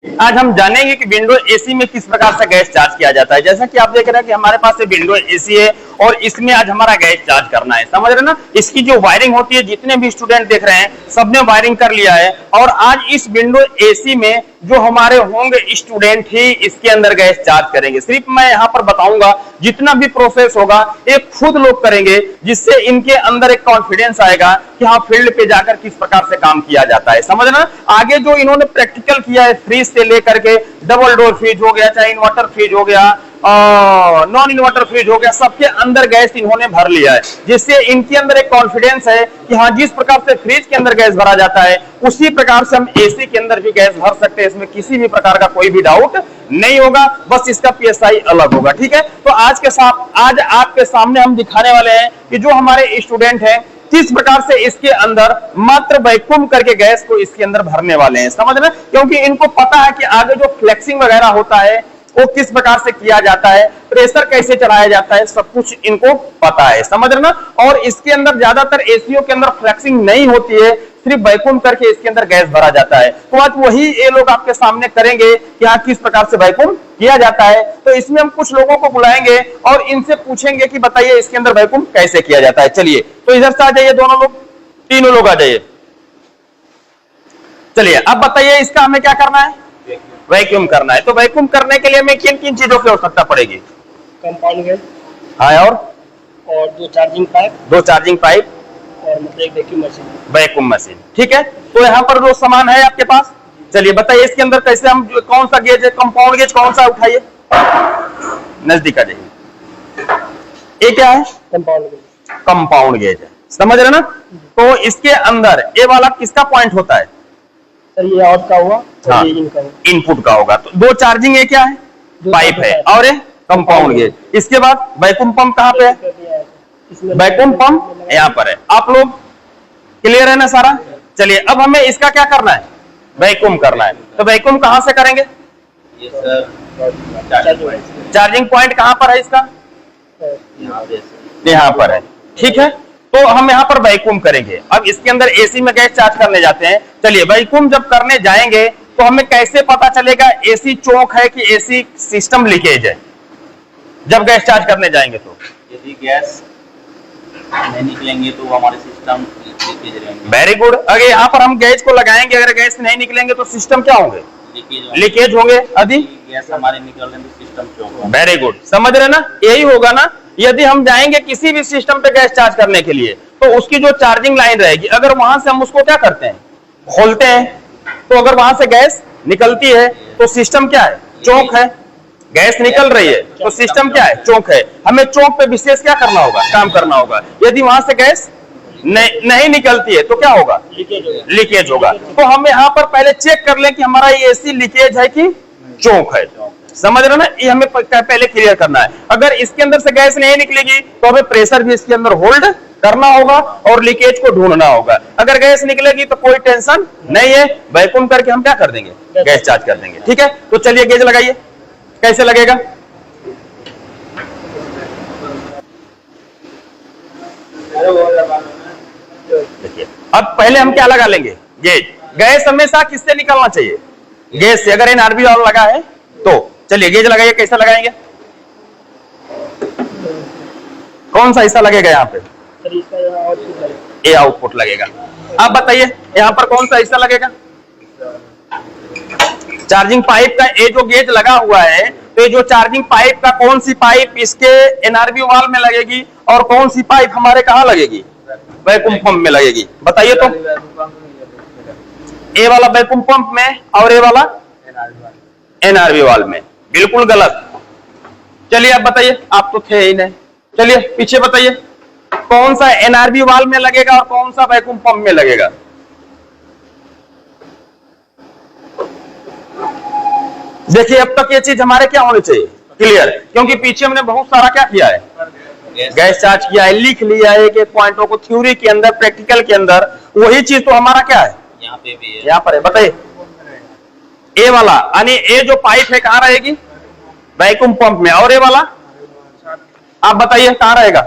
आज हम जानेंगे कि विंडो एसी में किस प्रकार से गैस चार्ज किया जाता है। जैसा कि आप देख रहे हैं कि हमारे पास विंडो एसी है और इसमें आज हमारा गैस चार्ज करना है, समझ रहे ना। इसकी जो वायरिंग होती है, जितने भी स्टूडेंट देख रहे हैं सबने वायरिंग कर लिया है और आज इस विंडो एसी में जो हमारे होंगे स्टूडेंट ही इसके अंदर गैस चार्ज करेंगे। सिर्फ मैं यहाँ पर बताऊंगा, जितना भी प्रोसेस होगा ये खुद लोग करेंगे, जिससे इनके अंदर एक कॉन्फिडेंस आएगा कि हाँ फील्ड पे जाकर किस प्रकार से काम किया जाता है, समझ ना। आगे जो इन्होंने प्रैक्टिकल किया है, फ्रिज से लेकर के डबल डोर फ्रिज हो गया, चाहे इन्वर्टर फ्रिज हो गया, नॉन इन्वर्टर फ्रिज हो गया, सबके अंदर गैस इन्होंने भर लिया है, जिससे इनके अंदर एक कॉन्फिडेंस है कि हाँ जिस प्रकार से फ्रिज के अंदर गैस भरा जाता है उसी प्रकार से हम एसी के अंदर भी गैस भर सकते हैं। इसमें किसी भी प्रकार का कोई भी डाउट नहीं होगा, बस इसका पीएसआई अलग होगा, ठीक है। तो आज आपके सामने हम दिखाने वाले हैं कि जो हमारे स्टूडेंट हैं किस प्रकार से इसके अंदर मात्र वैक्यूम करके गैस को इसके अंदर भरने वाले हैं, समझ रहे। क्योंकि इनको पता है कि आगे जो फ्लेक्सिंग वगैरह होता है वो किस प्रकार से किया जाता है, प्रेशर कैसे चढ़ाया जाता है, सब कुछ इनको पता है, समझ रहे ना। और इसके अंदर ज्यादातर एसीओ के अंदर फ्लेक्सिंग नहीं होती है, सिर्फ वैक्यूम करके इसके अंदर गैस भरा जाता है। तो आज वही ये लोग आपके सामने करेंगे कि हाँ किस प्रकार से वैक्यूम किया जाता है। तो इसमें हम कुछ लोगों को बुलाएंगे और इनसे पूछेंगे कि बताइए इसके अंदर वैक्यूम कैसे किया जाता है। चलिए तो इधर से आ जाइए, दोनों लोग, तीनों लोग आ जाइए। चलिए अब बताइए इसका हमें क्या करना है, वैक्यूम करना है। तो वैक्यूम करने के लिए हमें किन किन चीजों की आवश्यकता पड़ेगी? कंपाउंड गैस, हाँ, और दो चार्जिंग पाइप और मतलब एक वैक्यूम मशीन, ठीक है। तो यहाँ पर जो सामान है आपके पास, चलिए बताइए इसके अंदर कैसे हम, कौन सा गेज है, कंपाउंड गेज कौन सा, उठाइए नजदीक आ जाइए। ये क्या है? कंपाउंड गेज है, समझ रहे ना। तो इसके अंदर ये वाला किसका पॉइंट होता है? सर ये आउट का हुआ, हाँ, इनपुट का होगा। तो दो चार्जिंग है, क्या है, पाइप है, और ये कंपाउंड गेज। इसके बाद वैक्यूम पंप कहाँ पे है? वैक्यूम पंप यहाँ पर है। आप लोग क्लियर है ना सारा? चलिए अब हमें इसका क्या करना है, वैक्यूम करना है। तो वैक्यूम कहां से करेंगे? चार्जिंग पॉइंट कहां पर है इसका? यहाँ पर है, ठीक है। तो हम यहाँ पर वैक्यूम करेंगे। अब इसके अंदर एसी में गैस चार्ज करने जाते हैं। चलिए वैक्यूम जब करने जाएंगे तो हमें कैसे पता चलेगा एसी चौक है कि एसी सिस्टम लीकेज है? जब गैस चार्ज करने जाएंगे तो यदि गैस नहीं निकलेंगे तो हमारे सिस्टम लीकेज रहेंगे। Very good. अगर यहाँ पर हम गैस को लगाएंगे, अगर गैस नहीं निकलेंगे तो सिस्टम क्या होंगे? लीकेज होंगे। यदि गैस हमारे निकल रहे तो सिस्टम चौक। वेरी गुड, समझ रहे ना, यही होगा ना। यदि हम जाएंगे किसी भी सिस्टम पे गैस चार्ज करने के लिए तो उसकी जो चार्जिंग लाइन रहेगी, अगर वहां से हम उसको क्या करते हैं, खोलते हैं, तो अगर वहां से गैस निकलती है तो सिस्टम क्या है, चौक है। गैस निकल रही है तो सिस्टम क्या है, चौक है। हमें चौक पे विशेष क्या करना होगा, काम करना होगा। यदि वहां से गैस नहीं निकलती है तो क्या होगा, लीकेज होगा। तो हम यहाँ पर पहले चेक कर लें कि हमारा ये एसी लीकेज है कि चौक है, समझ रहे ना। ये हमें पहले क्लियर करना है। अगर इसके अंदर से गैस नहीं निकलेगी तो हमें प्रेशर भी इसके अंदर होल्ड करना होगा और लीकेज को ढूंढना होगा। अगर गैस निकलेगी तो कोई टेंशन नहीं है, वैक्यूम करके हम क्या कर देंगे, गैस चार्ज कर देंगे, ठीक है। तो चलिए गेज लगाइए, कैसे लगेगा? देखिए अब पहले हम क्या लगा लेंगे, गेज। गैस हमेशा किससे निकलना चाहिए, गैस से। अगर एनआरबी वाला लगा है तो चलिए गेज लगाइए। कैसे लगाएंगे, कौन सा हिस्सा लगेगा यहाँ पे? ये आउटपुट लगेगा। आप बताइए यहाँ पर कौन सा हिस्सा लगेगा? चार्जिंग पाइप का ये जो गेज लगा हुआ है, तो ये जो चार्जिंग पाइप का कौन सी पाइप इसके एनआरबी वाल में लगेगी और कौन सी पाइप हमारे कहाँ लगेगी, वैक्यूम पंप में लगेगी? बताइए तो। ए वाला वैक्यूम पंप में और ए वाला एनआरबी वाल में। बिल्कुल गलत। चलिए आप बताइए, आप तो थे ही नहीं। चलिए पीछे बताइए, कौन सा एनआरबी वाल में लगेगा और कौन सा वैक्यूम पंप में लगेगा? देखिए अब तक ये चीज हमारे क्या होनी चाहिए, क्लियर। क्योंकि पीछे हमने बहुत सारा क्या किया है, गैस चार्ज किया है, लिख लिया है एक एक पॉइंटों को, थ्योरी के अंदर, प्रैक्टिकल के अंदर। वही चीज तो हमारा क्या है, यहाँ पे भी है, यहाँ पर है। बताइए ए वाला यानी ए जो पाइप है कहाँ रहेगी, वैक्यूम पंप में। और ए वाला आप बताइए कहाँ रहेगा?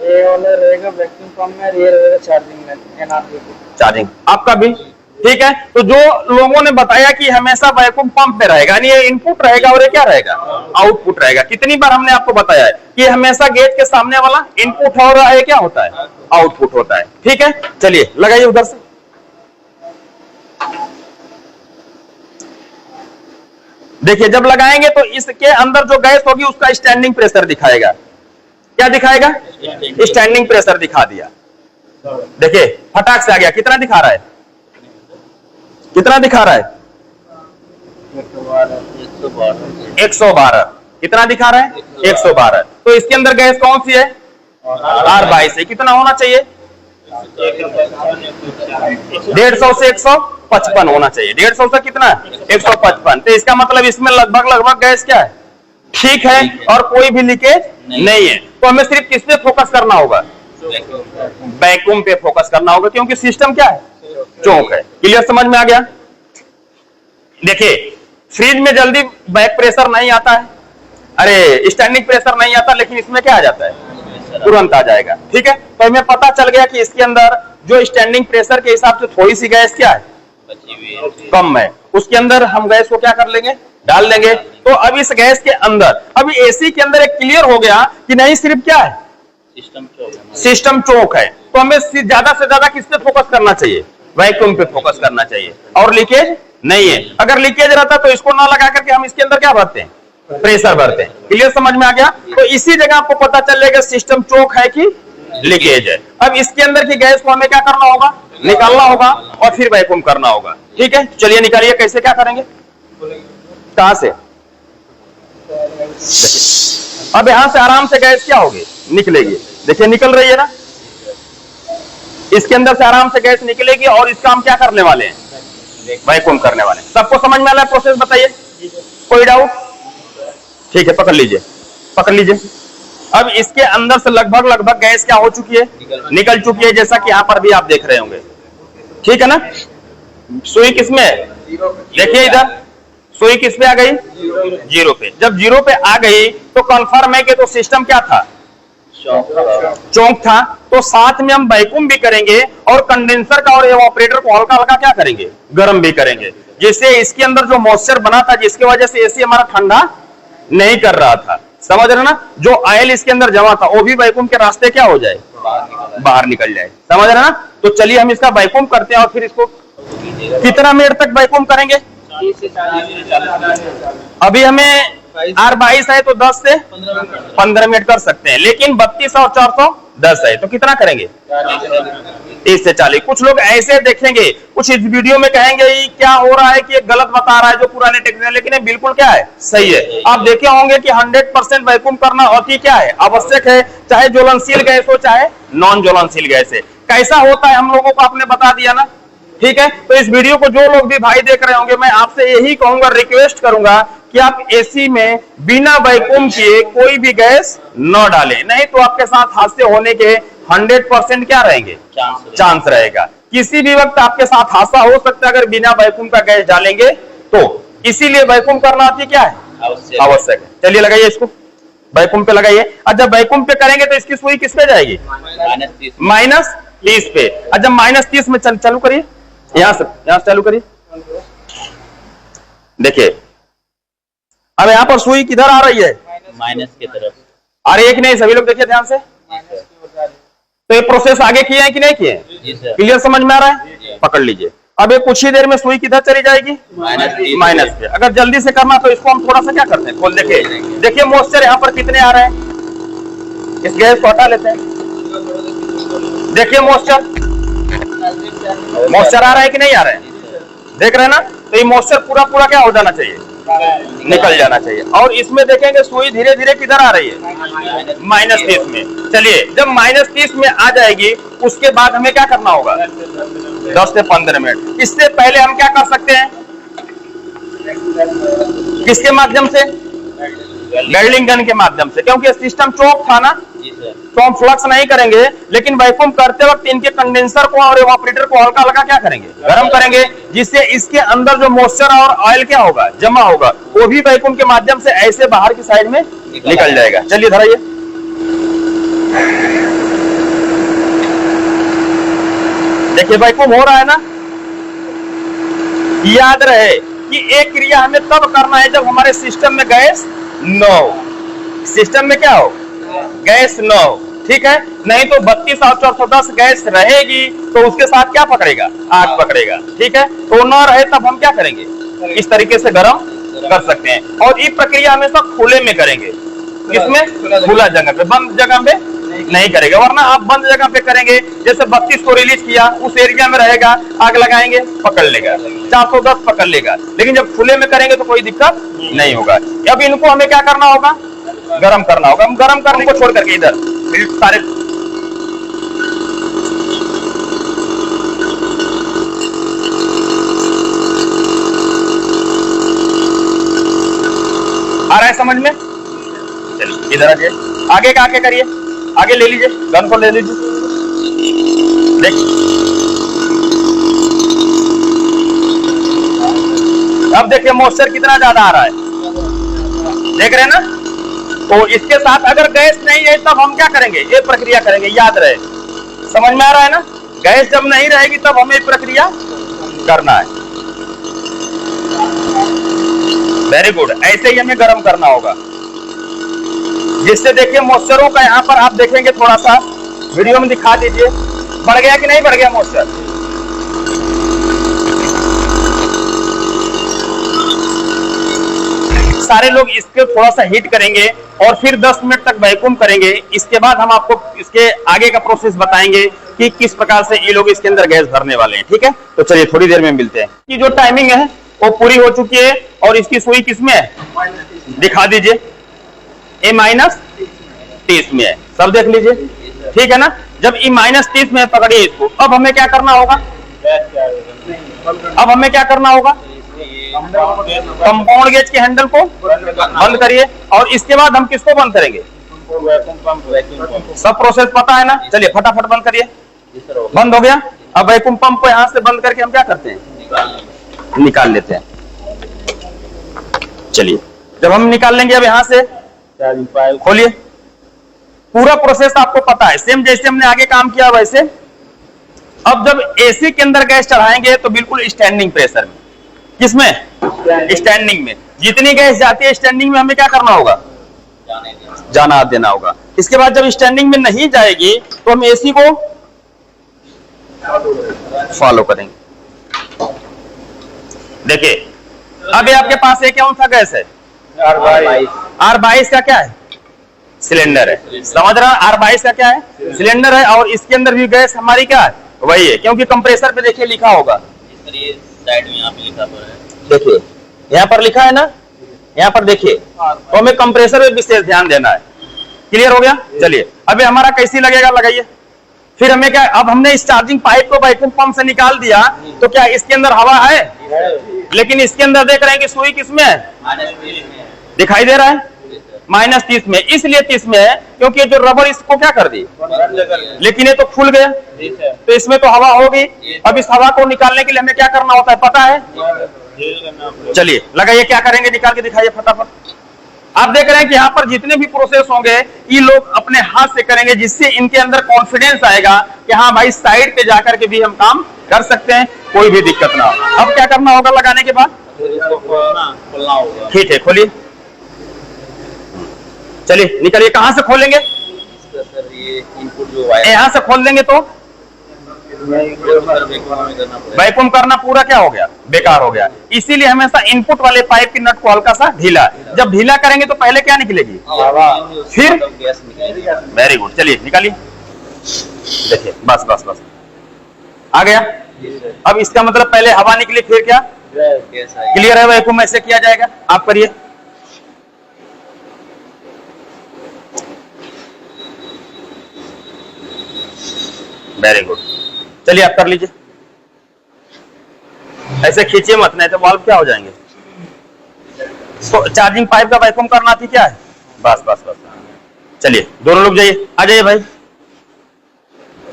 ये वाला रहेगा वैक्यूम पंप में, ये रहेगा चार्जिंग में, एनआरबी। चार्जिंग आपका भी ठीक है। तो जो लोगों ने बताया कि हमेशा वैक्यूम पंप पे रहेगा, यानी ये इनपुट रहेगा और ये क्या रहेगा, आउटपुट रहेगा। कितनी बार हमने आपको बताया है कि हमेशा गेज के सामने वाला इनपुट हो रहा है, क्या होता है, आउटपुट होता है। ठीक है, चलिए लगाइए उधर से। देखिए जब लगाएंगे तो इसके अंदर जो गैस होगी उसका स्टैंडिंग प्रेशर दिखाएगा। क्या दिखाएगा, स्टैंडिंग प्रेशर दिखा दिया। देखिए फटाक से आ गया। कितना दिखा रहा है, कितना दिखा रहा है, 112। कितना दिखा रहा है, 112। तो इसके अंदर गैस कौन सी है, R22 है। कितना होना चाहिए, 150 से 155 होना चाहिए। 150 से कितना, 155। तो इसका मतलब इसमें लगभग गैस क्या है, ठीक है, और कोई भी लीकेज नहीं है। तो हमें सिर्फ किस पे फोकस करना होगा, वैक्यूम पे फोकस करना होगा, क्योंकि सिस्टम क्या है, चौक है। क्लियर, समझ में आ गया। देखिए फ्रिज में जल्दी बैक प्रेशर नहीं आता है, अरे स्टैंडिंग प्रेशर नहीं आता, लेकिन इसमें क्या आ जाता है, तुरंत आ जाएगा। ठीक है, तो हमें पता चल गया कि इसके अंदर जो स्टैंडिंग प्रेशर के हिसाब से थोड़ी सी गैस क्या है, कम है, उसके अंदर हम गैस को क्या कर लेंगे, डाल देंगे। तो अब इस गैस के अंदर, अभी एसी के अंदर एक क्लियर हो गया कि नहीं सिर्फ क्या है, सिस्टम चौक है। तो हमें ज्यादा से ज्यादा किस पे फोकस करना चाहिए, वैक्यूम पे फोकस करना चाहिए, और लीकेज नहीं है। अगर लीकेज रहता तो इसको ना लगा करके हम इसके अंदर क्या भरते हैं, प्रेशर भरते हैं। क्लियर, समझ में आ गया। तो इसी जगह आपको पता चलेगा सिस्टम चौक है कि लीकेज है। अब इसके अंदर की गैस को हमें क्या करना होगा, निकालना होगा, और फिर वैक्यूम करना होगा। ठीक है, चलिए निकालिए। कैसे, क्या करेंगे, कहां से, अब यहां से आराम से गैस क्या होगी, निकलेगी। देखिए निकल रही है ना, इसके अंदर से आराम से गैस निकलेगी, और इसका हम क्या करने वाले हैं, वैक्यूम करने वाले हैं। सबको समझ में आ रहा है प्रोसेस, बताइए, कोई डाउट। ठीक है, पकड़ लीजिए, पकड़ लीजिए। अब इसके अंदर से लगभग गैस क्या हो चुकी है, निकल चुकी है, जैसा कि यहां पर भी आप देख रहे होंगे। ठीक है ना, सुई किसमें है, देखिए इधर सुई किस पे आ गई, 0 पे। जब 0 पे आ गई तो कंफर्म है कि तो सिस्टम क्या था, चौक था। तो साथ में हम वैक्यूम भी करेंगे, और कंडेंसर का और एवापोरेटर को हल्का हल्का क्या करेंगे, गर्म भी करेंगे, जिससे इसके अंदर जो मॉइस्चर बना था, जिसकी वजह से एसी हमारा ठंडा नहीं कर रहा था, समझ रहे ना, जो ऑयल इसके अंदर जमा था वो भी वैक्यूम के रास्ते क्या हो जाए, बाहर निकल जाए, समझ रहे ना। तो चलिए हम इसका वैक्यूम करते हैं, और फिर इसको कितना मिनट तक वैक्यूम करेंगे, अभी हमें R22 है तो 10 से 15 मिनट कर सकते हैं, लेकिन 32 और 410 है तो कितना करेंगे, 30 से 40। कुछ लोग ऐसे देखेंगे, कुछ इस वीडियो में कहेंगे क्या हो रहा है कि ये गलत बता रहा है जो पुराने टेक्निक, लेकिन ये बिल्कुल क्या है, सही है। आप देखे होंगे कि 100% वैक्यूम करना अति क्या है, आवश्यक है, चाहे ज्वलनशील गैस हो चाहे नॉन ज्वलनशील गैस है। कैसा होता है हम लोगों को आपने बता दिया ना। ठीक है, तो इस वीडियो को जो लोग भी भाई देख रहे होंगे, मैं आपसे यही कहूंगा, रिक्वेस्ट करूंगा कि आप एसी में बिना वैक्यूम किए कोई भी गैस न डालें, नहीं तो आपके साथ हादसे होने के 100% क्या रहेंगे, चांस रहेगा। किसी भी वक्त आपके साथ हादसा हो सकता है अगर बिना वैक्यूम का गैस डालेंगे तो। इसीलिए वैक्यूम करना आती क्या है, आवश्यक है। चलिए लगाइए इसको, वैक्यूम पे लगाइए। और जब वैक्यूम पे करेंगे तो इसकी सुई किस पे जाएगी, -30 पे। और जब -30 में चालू करिए, यहां से चालू करिए। देखिए अब यहाँ पर सुई किधर आ रही है, माइनस की तरफ। अरे एक नहीं, सभी लोग देखिए ध्यान से। तो ये प्रोसेस आगे किए हैं कि नहीं किए, क्लियर समझ में आ रहा है। पकड़ लीजिए। अब ये कुछ ही देर में सुई किधर चली जाएगी, माइनस पे। अगर जल्दी से करना तो इसको हम थोड़ा सा क्या करते हैं, खोल देखिए। देखिए मॉइस्चर यहाँ पर कितने आ रहे हैं, इस गैस को हटा लेते हैं। देखिए मॉइस्चर आ रहा है कि नहीं आ रहा है, देख रहे हैं ना। तो ये मॉइस्चर पूरा क्या हो जाना चाहिए, निकल जाना चाहिए। और इसमें देखेंगे सुई धीरे धीरे किधर आ रही है, -30 में। चलिए जब -30 में आ जाएगी उसके बाद हमें क्या करना होगा, 10 से 15 मिनट। इससे पहले हम क्या कर सकते हैं, किसके माध्यम से, वेल्डिंग गन के माध्यम से, क्योंकि सिस्टम चौक था ना, तो हम फ्लक्स नहीं करेंगे, लेकिन वैक्यूम करते वक्त इनके कंडेंसर को और इवेपोरेटर को हल्का हल्का क्या करेंगे, गर्म करेंगे, जिससे इसके अंदर जो मॉइस्चर और ऑयल क्या होगा, जमा होगा, वो भी वैक्यूम के माध्यम से ऐसे बाहर की साइड में निकल जाएगा। चलिए धराइए। देखिए वैक्यूम हो रहा है ना, याद रहे कि एक क्रिया हमें तब करना है जब हमारे सिस्टम में गैस न हो। सिस्टम में क्या हो? गैस न हो, ठीक है। नहीं तो 32 और 410 गैस रहेगी तो उसके साथ क्या पकड़ेगा? आग पकड़ेगा, ठीक है। तो न रहे तब हम क्या करेंगे? इस तरीके से गर्म कर सकते हैं। और ये प्रक्रिया हमेशा खुले में करेंगे। किसमें? खुला जगह पे, बंद जगह पे नहीं करेगा। वरना आप बंद जगह पे करेंगे, जैसे 32 को रिलीज किया, उस एरिया में रहेगा, आग लगाएंगे पकड़ लेगा, 410 पकड़ लेगा। लेकिन जब खुले में करेंगे तो कोई दिक्कत नहीं होगा। अब इनको हमें क्या करना होगा? गरम करना होगा। हम गरम करने को छोड़ करके इधर सारे आ रहा है समझ में? चलिए इधर आ जाइए, आगे का आगे करिए, आगे ले लीजिए, गन को ले लीजिए। देखिए अब देखिए मॉइस्चर कितना ज्यादा आ रहा है, देख रहे हैं ना? तो इसके साथ अगर गैस नहीं है तब हम क्या करेंगे? ये प्रक्रिया करेंगे। याद रहे, समझ में आ रहा है ना? गैस जब नहीं रहेगी तब हमें प्रक्रिया करना है। वेरी गुड, ऐसे ही हमें गर्म करना होगा, जिससे देखिए मॉइस्चरों का यहाँ पर आप देखेंगे, थोड़ा सा वीडियो में दिखा दीजिए, बढ़ गया कि नहीं बढ़ गया मॉइस्चर? सारे लोग इसके थोड़ा सा हीट करेंगे और फिर 10 मिनट तक वैक्यूम करेंगे। इसके बाद हम आपको इसके आगे का प्रोसेस बताएंगे कि किस प्रकार से ये लोग इसके अंदर गैस भरने वाले हैं, ठीक है। तो चलिए थोड़ी देर में मिलते हैं। कि जो टाइमिंग है वो पूरी हो चुकी है और इसकी सुई किसमें है? दिखा दीजिए, A-30 में है, सब देख लीजिए, ठीक है ना। जब E-30 में पकड़िए इसको, अब हमें क्या करना होगा? अब हमें क्या करना होगा? कंपाउंड गेज के हैंडल को बंद करिए और इसके बाद हम किसको बंद करेंगे? सब प्रोसेस पता है ना? चलिए फटाफट बंद करिए। बंद हो गया। अब वैक्यूम पंप को यहां से बंद करके हम क्या करते हैं? निकाल लेते हैं। चलिए जब हम निकाल लेंगे, अब यहां से खोलिए। पूरा प्रोसेस आपको पता है, सेम जैसे हमने आगे काम किया वैसे। अब जब एसी के अंदर गैस चढ़ाएंगे तो बिल्कुल स्टैंडिंग प्रेशर में। किसमें? स्टैंडिंग में। जितनी गैस जाती है स्टैंडिंग में हमें क्या करना होगा? जाना देना होगा। इसके बाद जब स्टैंडिंग में नहीं जाएगी तो हम एसी को फॉलो करेंगे। देखिए अब ये आपके पास एक कौन सा गैस है? R22 का क्या है? सिलेंडर है। समझ रहा है? R22 का क्या है? सिलेंडर है। और इसके अंदर भी गैस हमारी क्या है? वही है, क्योंकि कंप्रेसर पे देखिए लिखा होगा, साइड में यहाँ पे लिखा तो है, देखिए यहाँ पर लिखा है ना, यहाँ पर देखिए। तो हमें कंप्रेसर पे विशेष ध्यान देना है। क्लियर हो गया? चलिए अभी हमारा कैसी लगेगा, लगाइए। फिर हमें क्या, अब हमने इस चार्जिंग पाइप को वैक्यूम पंप से निकाल दिया तो क्या इसके अंदर हवा है? लेकिन इसके अंदर देख रहे हैं कि सुई किसमें है? दिखाई दे रहा है? -30 में। इसलिए 30 में है क्योंकि जो रबर इसको क्या कर दी, लेकिन ये तो खुल गया, तो इसमें तो हवा होगी। अब इस हवा को निकालने के लिए हमें क्या करना होता है, पता है? चलिए लगाइए, क्या करेंगे निकाल के दिखाइए फटाफट। आप देख रहे हैं कि यहाँ पर जितने भी प्रोसेस होंगे ये लोग अपने हाथ से करेंगे, जिससे इनके अंदर कॉन्फिडेंस आएगा कि हाँ भाई साइड पे जाकर के भी हम काम कर सकते हैं, कोई भी दिक्कत ना हो। अब क्या करना होगा लगाने के बाद? ठीक है, खोलिए। चलिए निकलिए। कहां से खोलेंगे? सर ये इनपुट जो वायर यहां से खोल देंगे तो वैक्यूम करना पूरा क्या हो गया? बेकार हो गया। इसीलिए हमेशा इनपुट वाले पाइप की नट को हल्का सा ढीला, जब ढीला करेंगे तो पहले क्या निकलेगी? फिर गैस निकलेगी। Very good. चलिए निकालिए। देखिए बस बस बस आ गया। अब इसका मतलब पहले हवा निकली फिर क्या? क्लियर है? वैक्यूम ऐसे किया जाएगा। आप करिए। Very good. चलिए आप कर लीजिए। ऐसे खींचिए मत, नहीं तो वाल्व क्या हो जाएंगे। तो चार्जिंग पाइप का वैक्यूम करना थी क्या है? बस बस बस। चलिए दोनों लोग जाइए, आ जाइए भाई,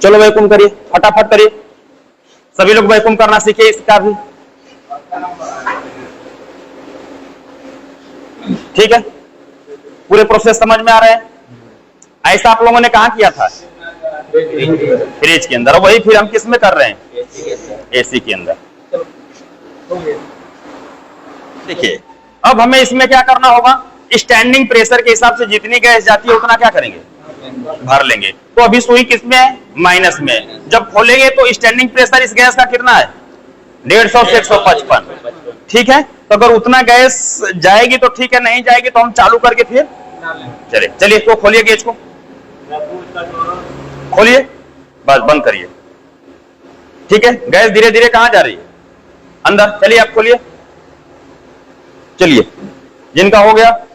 चलो वैक्यूम करिए, फटाफट करिए। सभी लोग वैक्यूम करना सीखिए इसका भी, ठीक है। पूरे प्रोसेस समझ में आ रहे हैं? ऐसा आप लोगों ने कहाँ किया था? फ्रिज के अंदर। वही फिर हम किस में कर रहे हैं? एसी के अंदर। देखिए अब हमें इसमें क्या करना होगा, स्टैंडिंग प्रेशर के हिसाब से जितनी गैस जाती है उतना क्या करेंगे, भर लेंगे। तो अभी सुई किसमें है, माइनस में। जब खोलेंगे तो स्टैंडिंग प्रेशर इस गैस का कितना है, 150 से 155, ठीक है। तो अगर उतना गैस जाएगी तो ठीक है, नहीं जाएगी तो हम चालू करके फिर चलिए इसको खोलिए, गेज को खोलिए, बस बंद करिए, ठीक है। गैस धीरे धीरे कहां जा रही है, अंदर। चलिए आप खोलिए, चलिए जिनका हो गया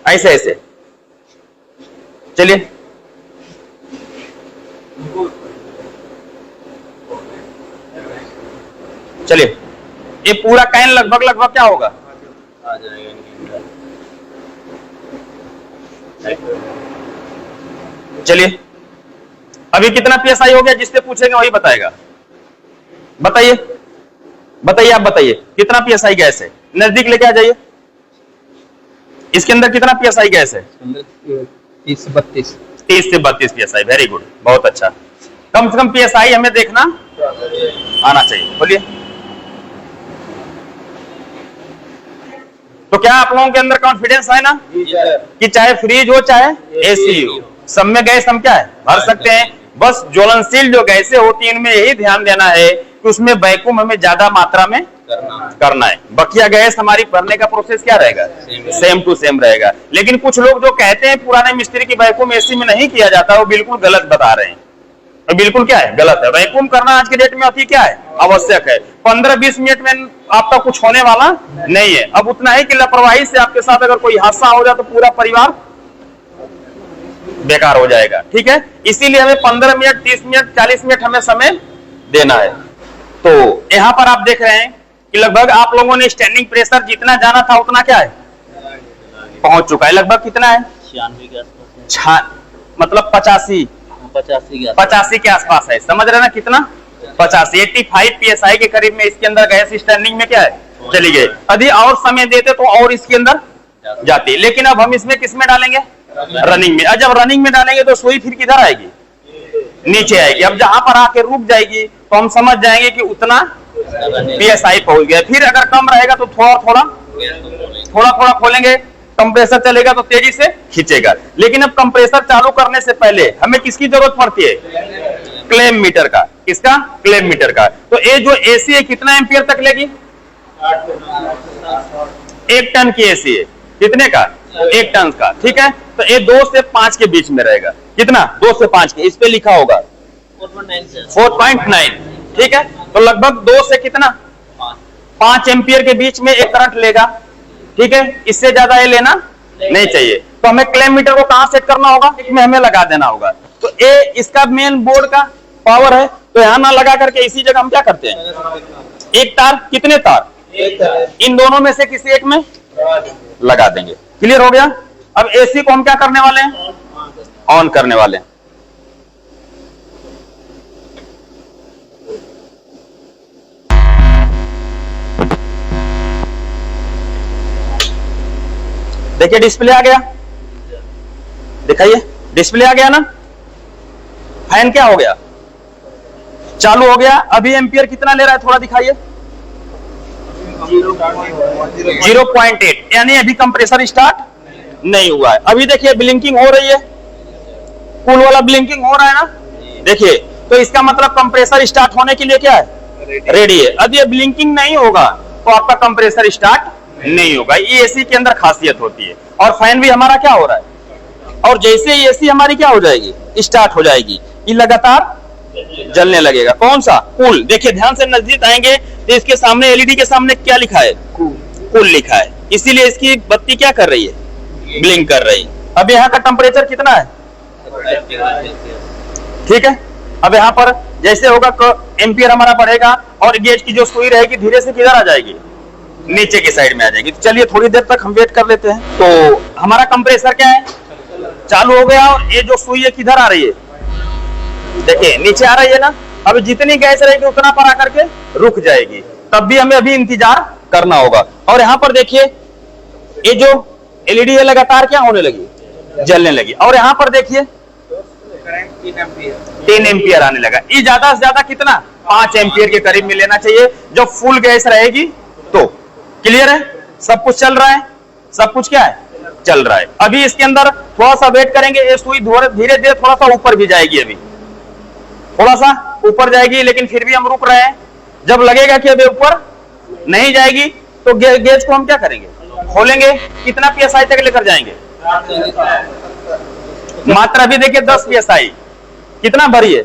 ऐसे ऐसे चलिए, चलिए ये पूरा कैन लगभग क्या होगा, आ जाएगा। चलिए अभी कितना पीएसआई हो गया, जिससे पूछेंगे वही बताएगा। बताइए बताइए, आप बताइए कितना पीएसआई गैस है, नजदीक लेके आ जाइए। इसके अंदर कितना पीएसआई गैस है, 30 से 32। 30 से 32 पीएसआई, वेरी गुड, बहुत अच्छा। कम से कम पीएसआई हमें देखना आना चाहिए। बोलिए, तो क्या आप लोगों के अंदर कॉन्फिडेंस है ना कि चाहे फ्रिज हो चाहे एसी हो, सब में गैस हम क्या है भर सकते हैं। बस ज्वलनशील जो गैसें होती हैं इनमें यही ध्यान देना है कि उसमें वैक्यूम हमें ज्यादा मात्रा में करना है। बकिया गैस हमारी भरने का प्रोसेस क्या रहेगा, सेम टू सेम रहेगा। लेकिन कुछ लोग जो कहते हैं पुराने मिस्त्री की वैक्यूम एसी में नहीं किया जाता, वो बिल्कुल गलत बता रहे हैं। बिल्कुल क्या है, गलत है। वैक्यूम करना आज के डेट में अति क्या है, आवश्यक है। 15-20 मिनट में आपका कुछ होने वाला नहीं है। अब उतना ही कि लापरवाही से आपके साथ अगर कोई हादसा हो जाए तो पूरा परिवार बेकार हो जाएगा, ठीक है। इसीलिए हमें 15 मिनट, 30 मिनट, 40 मिनट हमें समय देना है। तो यहां पर आप देख रहे हैं कि लगभग आप लोगों ने स्टैंडिंग प्रेशर जितना जाना था उतना क्या है पहुंच चुका है। लगभग कितना है, 96 के आसपास, मतलब 85 के आसपास है। समझ रहे ना कितना, 85 पीएसआई के करीब में इसके अंदर गैस स्टैंडिंग में क्या है चली गई। यदि और समय देते तो और इसके अंदर जाती, लेकिन अब हम इसमें किसमें डालेंगे, रनिंग में। जब रनिंग में डालेंगे तो सुई फिर किधर आएगी, नीचे आएगी। अब जहां पर आके रुक जाएगी तो हम समझ जाएंगे कि उतना पीएसआई पहुंच गया। फिर अगर कम रहेगा तो थोड़ा थोड़ा खोलेंगे, कंप्रेसर चलेगा तो तेजी से खींचेगा। लेकिन अब कंप्रेसर चालू करने से पहले हमें किसकी जरूरत पड़ती है, क्लेम मीटर का। किसका, क्लेम मीटर का। तो ये जो एसी है कितना एम्पियर तक लेगी, 1 टन की एसी है। कितने का, 1 टन का, ठीक है। तो ये 2 से 5 के बीच में रहेगा। कितना, 2 से 5 के, इस पे लिखा होगा 4.9, ठीक है। तो लगभग 2 से कितना, 5 एम्पियर के बीच में एक करंट लेगा, ठीक है। इससे ज्यादा ये लेना नहीं चाहिए। तो हमें क्लेम मीटर को कहां सेट करना होगा, में हमें लगा देना होगा। तो ये इसका मेन बोर्ड का पावर है। तो यहां ना लगा करके इसी जगह हम क्या करते हैं, एक तार, कितने तार, इन दोनों में से किसी एक में लगा देंगे। क्लियर हो गया। अब एसी को हम क्या करने वाले हैं, ऑन करने वाले हैं। देखिए डिस्प्ले आ गया, दिखाइए डिस्प्ले आ गया ना। फैन क्या हो गया, चालू हो गया। अभी एम्पियर कितना ले रहा है, थोड़ा दिखाइए, 0.8, यानी अभी कंप्रेसर स्टार्ट नहीं हुआ है। अभी देखिए ब्लिंकिंग हो रही है, कूल वाला ब्लिंकिंग हो रहा है ना, देखिए। तो इसका मतलब कंप्रेसर स्टार्ट होने के लिए क्या है, रेडी है। अब ये ब्लिंकिंग नहीं होगा तो आपका कंप्रेसर स्टार्ट नहीं होगा। ये एसी के अंदर खासियत होती है। और फैन भी हमारा क्या हो रहा है, और जैसे ही एसी हमारी क्या हो जाएगी, स्टार्ट हो जाएगी, ये लगातार जलने लगेगा। कौन सा, कूल। देखिए ध्यान से नजदीक आएंगे तो इसके सामने एलईडी के सामने क्या लिखा है, कूल लिखा है। इसीलिए इसकी बत्ती क्या कर रही है, ब्लिंक कर रही है। अब यहाँ का टेम्परेचर कितना है, ठीक है। अब यहाँ पर जैसे होगा एम्पियर हमारा बढ़ेगा और गेज की जो सुई रहेगी धीरे से किधर आ जाएगी, नीचे की साइड में आ जाएगी। तो चलिए थोड़ी देर तक हम वेट कर लेते हैं। तो हमारा कंप्रेसर क्या है, चालू हो गया। और ये जो सुई है किधर आ रही है, देखिए नीचे आ रही है ना। अब जितनी गैस रहेगी उतना पर आकर के रुक जाएगी, तब भी हमें अभी इंतजार करना होगा। और यहाँ पर देखिए ये जो एलईडी है लगातार क्या होने लगी, जलने लगी। और यहाँ पर देखिए 3 एम्पियर आने लगा। ये ज्यादा से ज्यादा कितना, 5 एम्पियर के करीब में लेना चाहिए जब फुल गैस रहेगी तो। क्लियर है? सब कुछ चल रहा है, सब कुछ क्या है, चल रहा है। अभी इसके अंदर थोड़ा सा वेट करेंगे, ये सुई धीरे धीरे थोड़ा सा ऊपर भी जाएगी, अभी थोड़ा सा ऊपर जाएगी, लेकिन फिर भी हम रुक रहे हैं। जब लगेगा कि अभी ऊपर नहीं जाएगी तो गेज को हम क्या करेंगे, खोलेंगे। कितना पीएसआई तक लेकर जाएंगे, मात्रा भी देखिए 10 पीएसआई। कितना भरी है,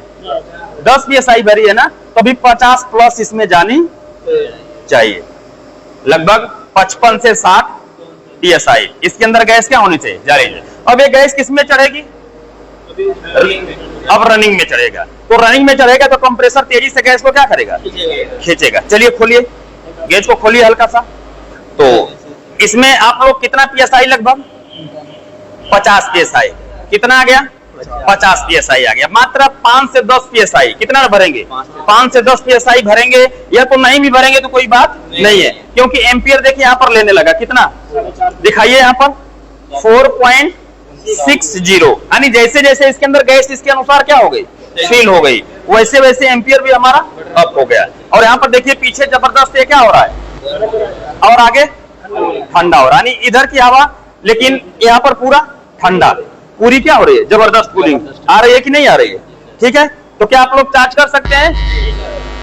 10 पीएसआई भरी है ना, तो अभी 50 प्लस इसमें जानी चाहिए, लगभग 55 से 60 पीएसआई। इसके अंदर गैस क्या होनी चाहिए, जा रही है। अब ये गैस किस में चढ़ेगी, अब रनिंग में चढ़ेगा। तो रनिंग में चढ़ेगा तो कंप्रेसर तेजी से गैस को क्या करेगा, खींचेगा। चलिए खोलिए, गेज को खोलिए हल्का सा। तो इसमें आप लोग कितना पीएसआई, लगभग 50 पीएसआई। कितना आ गया, 50 पीएसआई आ गया। मात्र 5 से 10 पीएसआई कितना भरेंगे, 5 से 10 पीएसआई भरेंगे, या तो नहीं भी भरेंगे तो कोई बात नहीं है, क्योंकि एम्पियर देखिए यहाँ पर लेने लगा। कितना दिखाइए यहाँ पर, 4.60, यानी जैसे जैसे इसके अंदर गैस इसके अनुसार क्या हो गई, फील हो गई, वैसे वैसे एम्पियर भी हमारा अप हो गया। और यहाँ पर देखिए पीछे जबरदस्त ये क्या हो रहा है, और आगे ठंडा हो रहा है, यानी इधर की हवा, लेकिन यहाँ पर पूरा ठंडा, पूरी क्या हो रही है, जबरदस्त कूलिंग आ रही है कि नहीं आ रही है। ठीक है, तो क्या आप लोग चार्ज कर सकते हैं,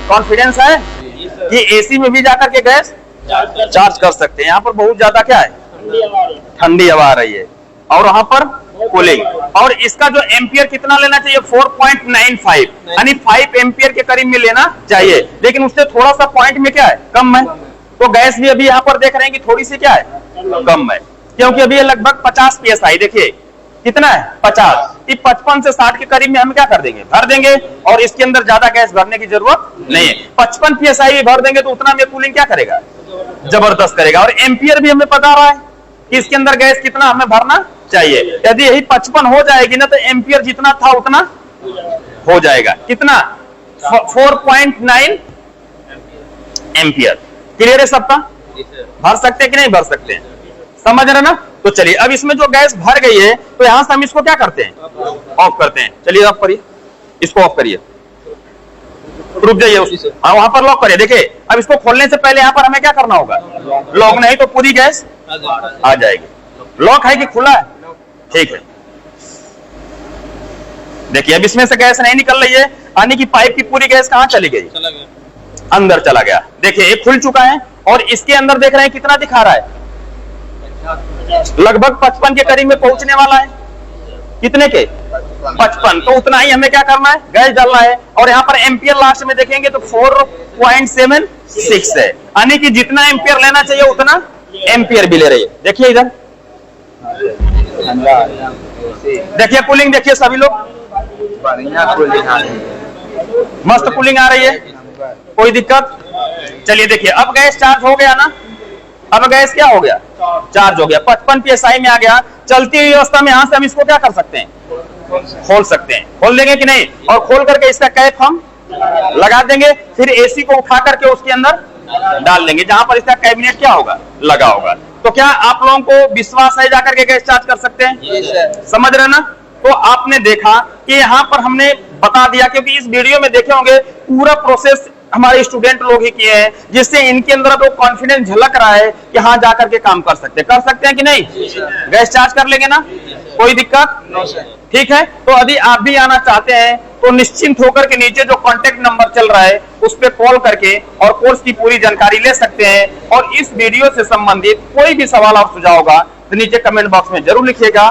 कॉन्फिडेंस है कि एसी में भी जाकर के गैस चार्ज कर सकते हैं। यहाँ पर बहुत ज्यादा क्या है, ठंडी हवा आ रही है, और वहां पर कूलिंग। और इसका जो एम्पियर कितना लेना चाहिए, 4.95, यानी 5 एम्पियर के करीब में लेना चाहिए, लेकिन उससे थोड़ा सा पॉइंट में क्या है, कम है। तो गैस भी अभी यहाँ पर देख रहे हैं कि थोड़ी सी क्या है, कम है, क्योंकि अभी ये लगभग 50 पीएसआई, देखिए कितना है, 50। 55 से 60 के करीब में हम क्या कर देंगे, भर देंगे, और इसके अंदर ज्यादा गैस भरने की जरूरत नहीं है। 55 पीएसआई भर देंगे तो उतना में कूलिंग क्या करेगा, जबरदस्त करेगा। और एम्पियर भी हमें पता रहा है कि इसके अंदर गैस कितना हमें भरना चाहिए। यदि यही 55 हो जाएगी ना, तो एम्पियर जितना था उतना हो जाएगा। कितना, 4.9 एम्पियर। क्लियर है सबका, भर सकते हैं कि नहीं भर सकते हैं, समझ रहे ना। तो चलिए, अब इसमें जो गैस भर गई है, तो यहां से हम इसको क्या करते हैं, ऑफ करते हैं। चलिए ऑफ करिए, इसको ऑफ करिए, रुक जाइए, हाँ वहां पर लॉक करिए। देखिए अब इसको खोलने से पहले यहाँ पर हमें क्या करना होगा, लॉक, नहीं तो पूरी गैस आ जाएगी। लॉक है कि खुला है, ठीक है। देखिए अब इसमें से गैस नहीं निकल रही है, यानी कि पाइप की पूरी गैस कहां चली गई, अंदर चला गया। देखिए ये खुल चुका है, और इसके अंदर देख रहे हैं कितना दिखा रहा है, लगभग 55 के करीब में पहुंचने वाला है। कितने के, 55। तो उतना ही हमें क्या करना है, गैस डालना है। और यहाँ पर एम्पियर लास्ट में देखेंगे तो 4.76 है, यानी कि जितना एम्पियर लेना चाहिए उतना एम्पियर भी ले रही है। देखिए इधर, देखिए कूलिंग, देखिए सभी लोग, मस्त कूलिंग आ रही है, कोई दिक्कत। चलिए देखिए अब गैस चार्ज हो गया ना, अब गैस क्या हो गया, चार्ज हो गया, 55 पीएसआई में आ गया। चलती हुई अवस्था में यहां से हम इसको क्या कर सकते हैं, खोल सकते हैं। खोल देंगे कि नहीं, और खोल करके इसका कैप हम लगा देंगे, फिर एसी को उठा करके उसके अंदर डाल देंगे, जहां पर इसका कैबिनेट क्या होगा, लगा होगा। तो क्या आप लोगों को विश्वास है जाकर के गैस चार्ज कर सकते हैं, समझ रहे ना। तो आपने देखा कि यहाँ पर हमने बता दिया, क्योंकि इस वीडियो में देखे होंगे पूरा प्रोसेस हमारे स्टूडेंट लोग ही किए हैं, जिससे इनके अंदर तो कॉन्फिडेंस झलक रहा है कि हाँ जाकर के काम कर सकते हैं कि नहीं, गैस चार्ज कर लेंगे ना, कोई दिक्कत। ठीक है, तो यदि आप भी आना चाहते हैं तो निश्चिंत होकर के नीचे जो कॉन्टेक्ट नंबर चल रहा है उस पर कॉल करके और कोर्स की पूरी जानकारी ले सकते हैं। और इस वीडियो से संबंधित कोई भी सवाल आप सुझाव होगा तो नीचे कमेंट बॉक्स में जरूर लिखिएगा।